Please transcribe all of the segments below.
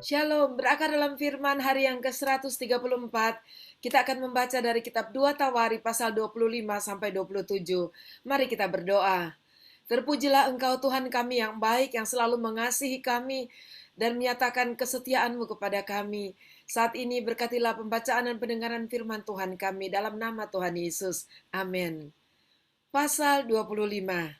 Shalom, berakar dalam firman hari yang ke-134, kita akan membaca dari kitab 2 Tawari pasal 25 sampai 27. Mari kita berdoa. Terpujilah Engkau Tuhan kami yang baik, yang selalu mengasihi kami dan menyatakan kesetiaan-Mu kepada kami. Saat ini berkatilah pembacaan dan pendengaran firman Tuhan kami dalam nama Tuhan Yesus. Amin. Pasal 25.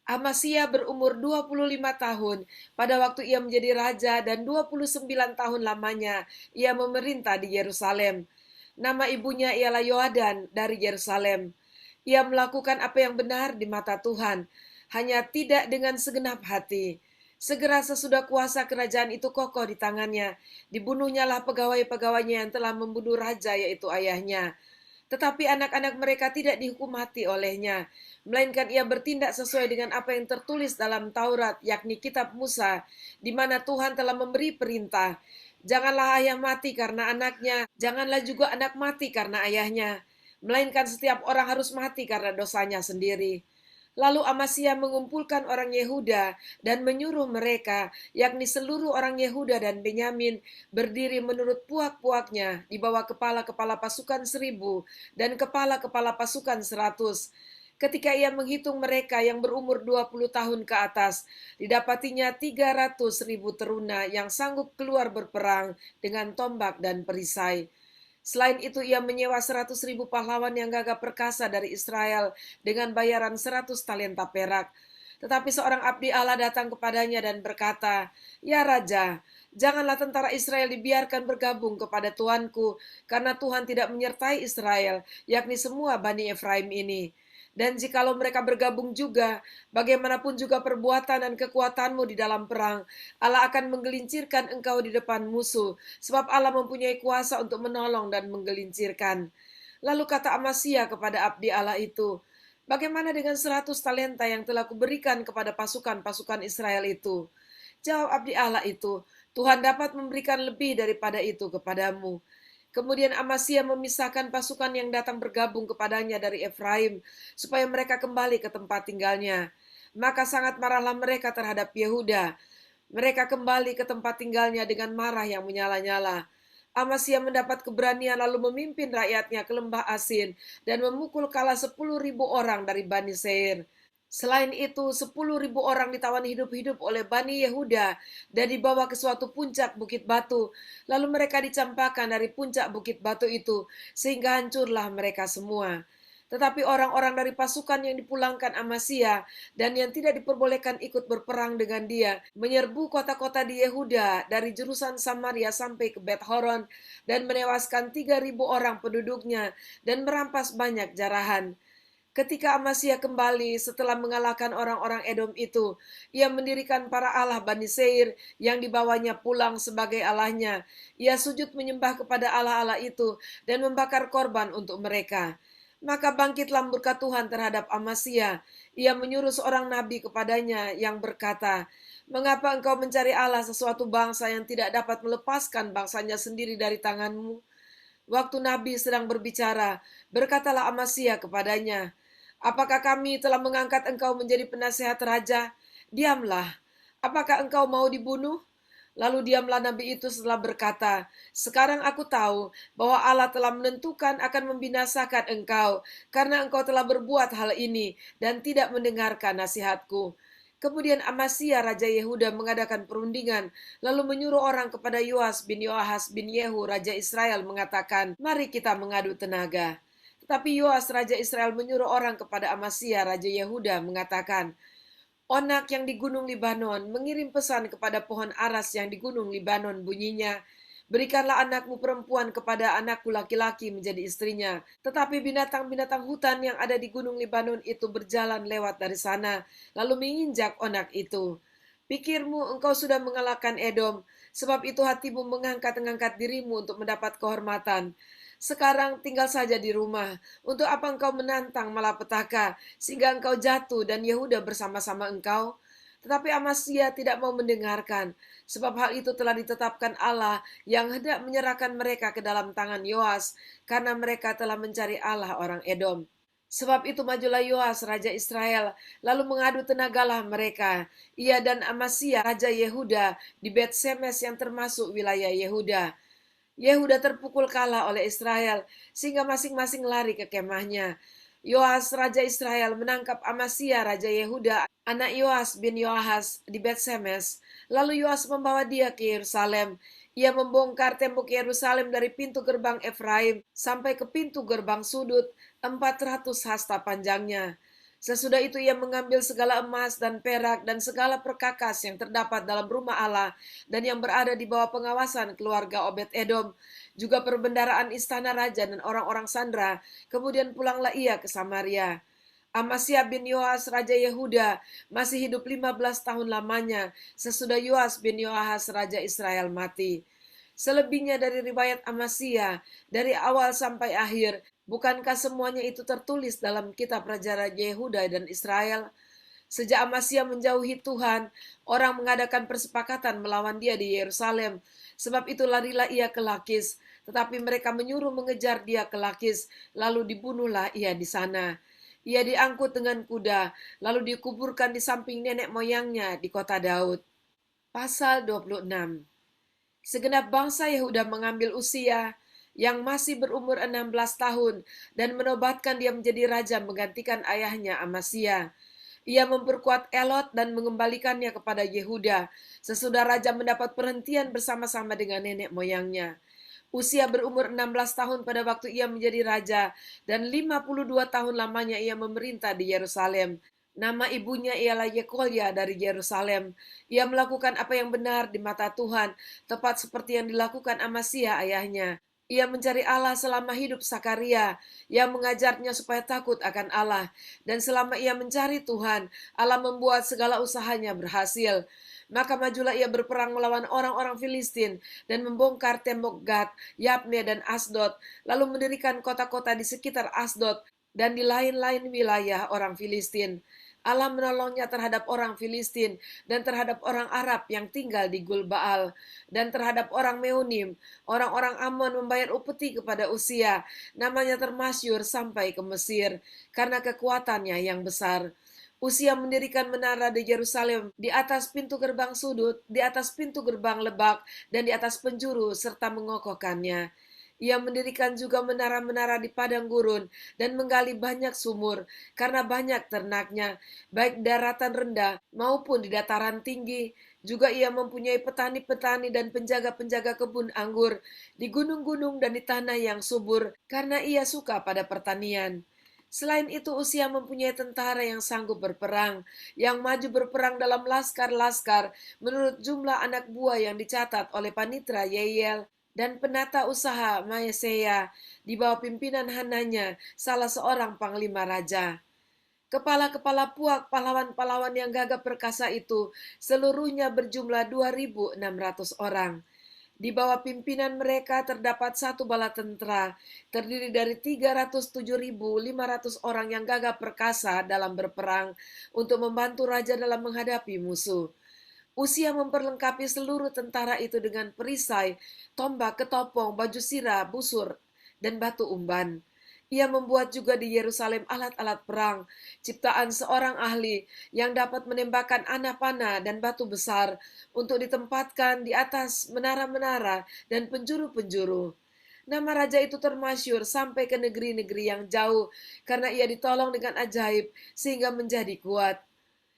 Amasya berumur 25 tahun pada waktu ia menjadi raja dan 29 tahun lamanya ia memerintah di Yerusalem. Nama ibunya ialah Yoadan dari Yerusalem. Ia melakukan apa yang benar di mata Tuhan, hanya tidak dengan segenap hati. Segera sesudah kuasa kerajaan itu kokoh di tangannya, dibunuhnyalah pegawai-pegawainya yang telah membunuh raja, yaitu ayahnya. Tetapi anak-anak mereka tidak dihukum mati olehnya, melainkan ia bertindak sesuai dengan apa yang tertulis dalam Taurat, yakni kitab Musa, di mana Tuhan telah memberi perintah, janganlah ayah mati karena anaknya, janganlah juga anak mati karena ayahnya, melainkan setiap orang harus mati karena dosanya sendiri. Lalu Amasya mengumpulkan orang Yehuda dan menyuruh mereka, yakni seluruh orang Yehuda dan Benyamin, berdiri menurut puak-puaknya di bawah kepala-kepala pasukan 1.000 dan kepala-kepala pasukan 100. Ketika ia menghitung mereka yang berumur 20 tahun ke atas, didapatinya 300.000 teruna yang sanggup keluar berperang dengan tombak dan perisai. Selain itu ia menyewa 100.000 pahlawan yang gagah perkasa dari Israel dengan bayaran 100 talenta perak. Tetapi seorang abdi Allah datang kepadanya dan berkata, "Ya Raja, janganlah tentara Israel dibiarkan bergabung kepada tuanku, karena Tuhan tidak menyertai Israel, yakni semua Bani Efraim ini. Dan jikalau mereka bergabung juga, bagaimanapun juga perbuatan dan kekuatanmu di dalam perang, Allah akan menggelincirkan engkau di depan musuh, sebab Allah mempunyai kuasa untuk menolong dan menggelincirkan." Lalu kata Amasya kepada abdi Allah itu, "Bagaimana dengan 100 talenta yang telah kuberikan kepada pasukan-pasukan Israel itu?" Jawab abdi Allah itu, "Tuhan dapat memberikan lebih daripada itu kepadamu." Kemudian Amasya memisahkan pasukan yang datang bergabung kepadanya dari Efraim, supaya mereka kembali ke tempat tinggalnya. Maka sangat marahlah mereka terhadap Yehuda. Mereka kembali ke tempat tinggalnya dengan marah yang menyala-nyala. Amasya mendapat keberanian lalu memimpin rakyatnya ke lembah Asin dan memukul kalah 10.000 orang dari Bani Seir. Selain itu, 10.000 orang ditawan hidup-hidup oleh Bani Yehuda dan dibawa ke suatu puncak bukit batu. Lalu mereka dicampakkan dari puncak bukit batu itu, sehingga hancurlah mereka semua. Tetapi orang-orang dari pasukan yang dipulangkan Amasya dan yang tidak diperbolehkan ikut berperang dengan dia, menyerbu kota-kota di Yehuda dari jurusan Samaria sampai ke Bet Horon dan menewaskan 3.000 orang penduduknya dan merampas banyak jarahan. Ketika Amasya kembali setelah mengalahkan orang-orang Edom itu, ia mendirikan para Allah Bani Seir yang dibawanya pulang sebagai Allahnya. Ia sujud menyembah kepada Allah-Allah itu dan membakar korban untuk mereka. Maka bangkitlah murka Tuhan terhadap Amasya. Ia menyuruh seorang nabi kepadanya yang berkata, "Mengapa engkau mencari Allah sesuatu bangsa yang tidak dapat melepaskan bangsanya sendiri dari tanganmu?" Waktu nabi sedang berbicara, berkatalah Amasya kepadanya, "Apakah kami telah mengangkat engkau menjadi penasehat raja? Diamlah. Apakah engkau mau dibunuh?" Lalu diamlah nabi itu setelah berkata, "Sekarang aku tahu bahwa Allah telah menentukan akan membinasakan engkau, karena engkau telah berbuat hal ini dan tidak mendengarkan nasihatku." Kemudian Amasya Raja Yehuda mengadakan perundingan, lalu menyuruh orang kepada Yoas bin Yoahas bin Yehu Raja Israel mengatakan, "Mari kita mengadu tenaga." Tetapi Yoas Raja Israel menyuruh orang kepada Amasya Raja Yehuda mengatakan, "Onak yang di Gunung Libanon mengirim pesan kepada pohon aras yang di Gunung Libanon, bunyinya, 'Berikanlah anakmu perempuan kepada anakku laki-laki menjadi istrinya.' Tetapi binatang-binatang hutan yang ada di Gunung Libanon itu berjalan lewat dari sana, lalu menginjak onak itu. Pikirmu engkau sudah mengalahkan Edom, sebab itu hatimu mengangkat-ngangkat dirimu untuk mendapat kehormatan. Sekarang tinggal saja di rumah. Untuk apa engkau menantang malapetaka, sehingga engkau jatuh dan Yehuda bersama-sama engkau?" Tetapi Amasya tidak mau mendengarkan, sebab hal itu telah ditetapkan Allah yang hendak menyerahkan mereka ke dalam tangan Yoas, karena mereka telah mencari Allah orang Edom. Sebab itu majulah Yoas raja Israel, lalu mengadu tenagalah mereka, ia dan Amasya raja Yehuda di Bet Semes yang termasuk wilayah Yehuda. Yehuda terpukul kalah oleh Israel, sehingga masing-masing lari ke kemahnya. Yoas raja Israel menangkap Amasya raja Yehuda, anak Yoas bin Yoahas di Bet Semes. Lalu Yoas membawa dia ke Yerusalem. Ia membongkar tembok Yerusalem dari pintu gerbang Efraim sampai ke pintu gerbang sudut, 400 hasta panjangnya. Sesudah itu ia mengambil segala emas dan perak dan segala perkakas yang terdapat dalam rumah Allah dan yang berada di bawah pengawasan keluarga Obed-Edom, juga perbendaraan istana raja dan orang-orang Sandra. Kemudian pulanglah ia ke Samaria. Amasya bin Yoas raja Yehuda masih hidup 15 tahun lamanya sesudah Yoas bin Yoahas raja Israel mati. Selebihnya dari riwayat Amasya dari awal sampai akhir, bukankah semuanya itu tertulis dalam kitab Raja-Raja Yehuda dan Israel? Sejak Amasya menjauhi Tuhan, orang mengadakan persepakatan melawan dia di Yerusalem. Sebab itu larilah ia ke Lakis, tetapi mereka menyuruh mengejar dia ke Lakis, lalu dibunuhlah ia di sana. Ia diangkut dengan kuda, lalu dikuburkan di samping nenek moyangnya di kota Daud. Pasal 26. Segenap bangsa Yehuda mengambil Usia yang masih berumur 16 tahun dan menobatkan dia menjadi raja menggantikan ayahnya Amasya. Ia memperkuat Elot dan mengembalikannya kepada Yehuda sesudah raja mendapat perhentian bersama-sama dengan nenek moyangnya. Usia berumur 16 tahun pada waktu ia menjadi raja dan 52 tahun lamanya ia memerintah di Yerusalem. Nama ibunya ialah Yekolya dari Yerusalem. Ia melakukan apa yang benar di mata Tuhan, tepat seperti yang dilakukan Amasya ayahnya. Ia mencari Allah selama hidup Sakaria, yang mengajarnya supaya takut akan Allah. Dan selama ia mencari Tuhan, Allah membuat segala usahanya berhasil. Maka majulah ia berperang melawan orang-orang Filistin dan membongkar tembok Gad, Yabne, dan Asdod, lalu mendirikan kota-kota di sekitar Asdod dan di lain-lain wilayah orang Filistin. Allah menolongnya terhadap orang Filistin dan terhadap orang Arab yang tinggal di Gulbaal dan terhadap orang Meunim. Orang-orang Amon membayar upeti kepada Usia, namanya termasyur sampai ke Mesir karena kekuatannya yang besar. Usia mendirikan menara di Yerusalem di atas pintu gerbang sudut, di atas pintu gerbang lebak, dan di atas penjuru serta mengokohkannya. Ia mendirikan juga menara-menara di padang gurun dan menggali banyak sumur karena banyak ternaknya, baik daratan rendah maupun di dataran tinggi. Juga ia mempunyai petani-petani dan penjaga-penjaga kebun anggur di gunung-gunung dan di tanah yang subur karena ia suka pada pertanian. Selain itu, Usia mempunyai tentara yang sanggup berperang, yang maju berperang dalam laskar-laskar menurut jumlah anak buah yang dicatat oleh Panitra Yeiel dan penata usaha Maeseya di bawah pimpinan Hananya, salah seorang panglima raja. Kepala-kepala puak pahlawan-pahlawan yang gagah perkasa itu seluruhnya berjumlah 2.600 orang. Di bawah pimpinan mereka terdapat satu bala tentara, terdiri dari 307.500 orang yang gagah perkasa dalam berperang untuk membantu raja dalam menghadapi musuh. Usia memperlengkapi seluruh tentara itu dengan perisai, tombak, ketopong, baju sirah, busur, dan batu umban. Ia membuat juga di Yerusalem alat-alat perang, ciptaan seorang ahli yang dapat menembakkan anak panah dan batu besar untuk ditempatkan di atas menara-menara dan penjuru-penjuru. Nama raja itu termasyur sampai ke negeri-negeri yang jauh karena ia ditolong dengan ajaib sehingga menjadi kuat.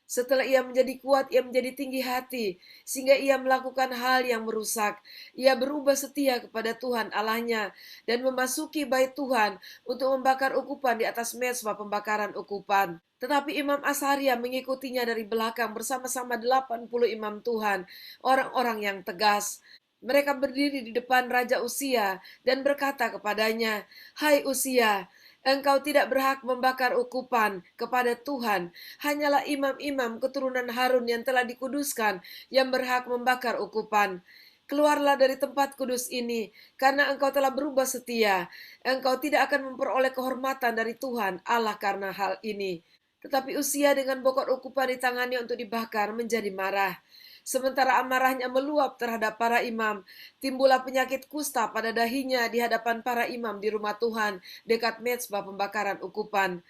Setelah ia menjadi kuat, ia menjadi tinggi hati, sehingga ia melakukan hal yang merusak. Ia berubah setia kepada Tuhan Allahnya, dan memasuki bait Tuhan untuk membakar ukupan di atas mezbah pembakaran ukupan. Tetapi Imam Asaria mengikutinya dari belakang bersama-sama 80 imam Tuhan, orang-orang yang tegas. Mereka berdiri di depan Raja Usia dan berkata kepadanya, "Hai Usia, engkau tidak berhak membakar ukupan kepada Tuhan. Hanyalah imam-imam keturunan Harun yang telah dikuduskan yang berhak membakar ukupan. Keluarlah dari tempat kudus ini, karena engkau telah berubah setia. Engkau tidak akan memperoleh kehormatan dari Tuhan Allah karena hal ini." Tetapi Usia dengan bokor ukupan di tangannya untuk dibakar menjadi marah. Sementara amarahnya meluap terhadap para imam, timbullah penyakit kusta pada dahinya di hadapan para imam di rumah Tuhan dekat mezbah pembakaran ukupan.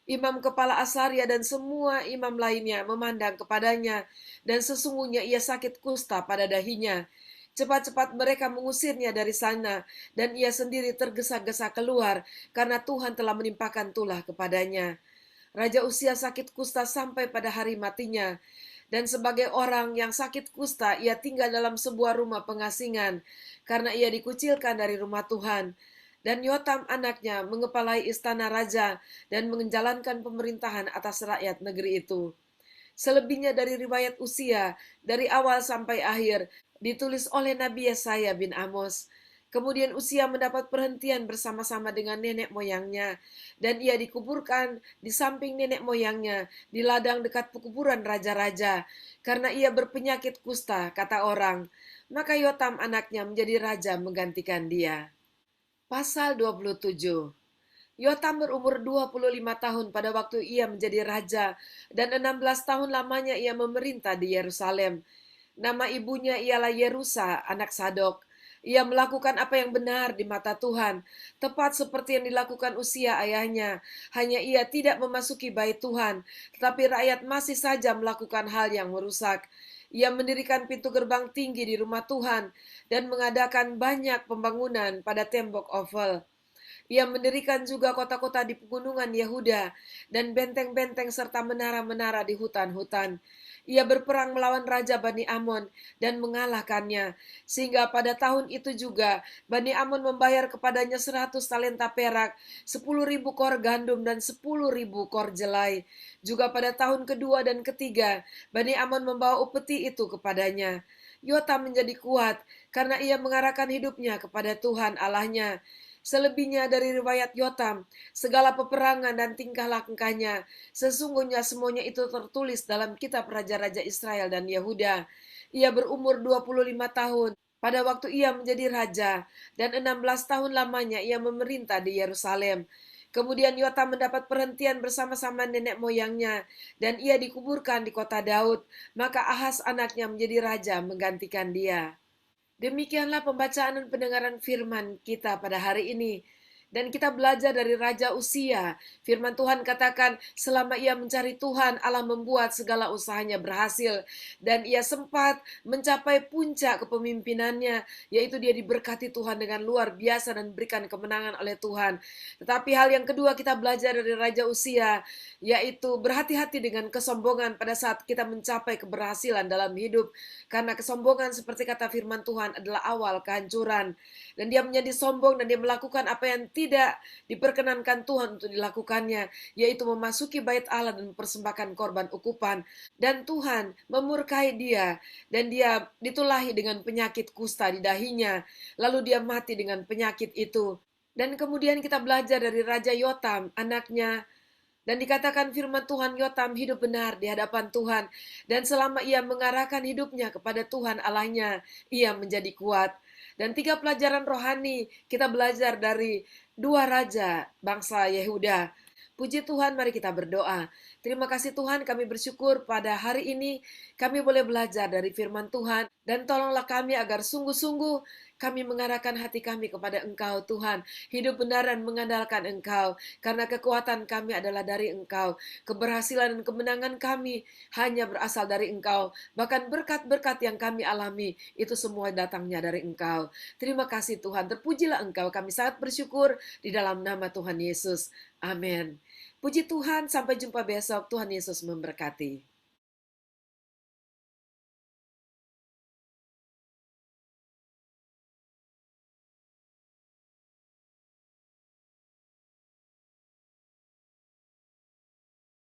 Imam kepala Asaria dan semua imam lainnya memandang kepadanya, dan sesungguhnya ia sakit kusta pada dahinya. Cepat-cepat mereka mengusirnya dari sana, dan ia sendiri tergesa-gesa keluar, karena Tuhan telah menimpakan tulah kepadanya. Raja Usia sakit kusta sampai pada hari matinya. Dan sebagai orang yang sakit kusta, ia tinggal dalam sebuah rumah pengasingan, karena ia dikucilkan dari rumah Tuhan. Dan Yotam anaknya mengepalai istana raja dan menjalankan pemerintahan atas rakyat negeri itu. Selebihnya dari riwayat Usia, dari awal sampai akhir, ditulis oleh Nabi Yesaya bin Amos. Kemudian Usia mendapat perhentian bersama-sama dengan nenek moyangnya, dan ia dikuburkan di samping nenek moyangnya, di ladang dekat pekuburan raja-raja, karena ia berpenyakit kusta, kata orang. Maka Yotam anaknya menjadi raja menggantikan dia. Pasal 27. Yotam berumur 25 tahun pada waktu ia menjadi raja, dan 16 tahun lamanya ia memerintah di Yerusalem. Nama ibunya ialah Yerusa, anak Sadok. Ia melakukan apa yang benar di mata Tuhan, tepat seperti yang dilakukan Usia ayahnya. Hanya ia tidak memasuki bait Tuhan, tetapi rakyat masih saja melakukan hal yang merusak. Ia mendirikan pintu gerbang tinggi di rumah Tuhan dan mengadakan banyak pembangunan pada tembok Ofel. Ia mendirikan juga kota-kota di pegunungan Yehuda dan benteng-benteng serta menara-menara di hutan-hutan. Ia berperang melawan Raja Bani Amon dan mengalahkannya, sehingga pada tahun itu juga Bani Amon membayar kepadanya 100 talenta perak, 10.000 kor gandum dan 10.000 kor jelai. Juga pada tahun kedua dan ketiga, Bani Amon membawa upeti itu kepadanya. Yotam menjadi kuat karena ia mengarahkan hidupnya kepada Tuhan Allahnya. Selebihnya dari riwayat Yotam, segala peperangan dan tingkah lakunya, sesungguhnya semuanya itu tertulis dalam kitab Raja-Raja Israel dan Yehuda. Ia berumur 25 tahun pada waktu ia menjadi raja, dan 16 tahun lamanya ia memerintah di Yerusalem. Kemudian Yotam mendapat perhentian bersama-sama nenek moyangnya, dan ia dikuburkan di kota Daud. Maka Ahaz anaknya menjadi raja menggantikan dia. Demikianlah pembacaan dan pendengaran firman kita pada hari ini. Dan kita belajar dari Raja Usia. Firman Tuhan katakan, selama ia mencari Tuhan, Allah membuat segala usahanya berhasil. Dan ia sempat mencapai puncak kepemimpinannya, yaitu dia diberkati Tuhan dengan luar biasa dan berikan kemenangan oleh Tuhan. Tetapi hal yang kedua kita belajar dari Raja Usia, yaitu berhati-hati dengan kesombongan pada saat kita mencapai keberhasilan dalam hidup. Karena kesombongan seperti kata firman Tuhan adalah awal kehancuran. Dan dia menjadi sombong dan dia melakukan apa yang tidak diperkenankan Tuhan untuk dilakukannya, yaitu memasuki bait Allah dan mempersembahkan korban ukupan. Dan Tuhan memurkai dia, dan dia ditulahi dengan penyakit kusta di dahinya. Lalu dia mati dengan penyakit itu. Dan kemudian kita belajar dari Raja Yotam, anaknya, dan dikatakan firman Tuhan, Yotam hidup benar di hadapan Tuhan. Dan selama ia mengarahkan hidupnya kepada Tuhan Allahnya, ia menjadi kuat. Dan 3 pelajaran rohani kita belajar dari 2 raja bangsa Yehuda. Puji Tuhan, mari kita berdoa. Terima kasih Tuhan, kami bersyukur pada hari ini kami boleh belajar dari firman Tuhan. Dan tolonglah kami agar sungguh-sungguh kami mengarahkan hati kami kepada Engkau Tuhan. Hidup benar dan mengandalkan Engkau. Karena kekuatan kami adalah dari Engkau. Keberhasilan dan kemenangan kami hanya berasal dari Engkau. Bahkan berkat-berkat yang kami alami, itu semua datangnya dari Engkau. Terima kasih Tuhan, terpujilah Engkau. Kami sangat bersyukur di dalam nama Tuhan Yesus. Amin. Puji Tuhan, sampai jumpa besok. Tuhan Yesus memberkati.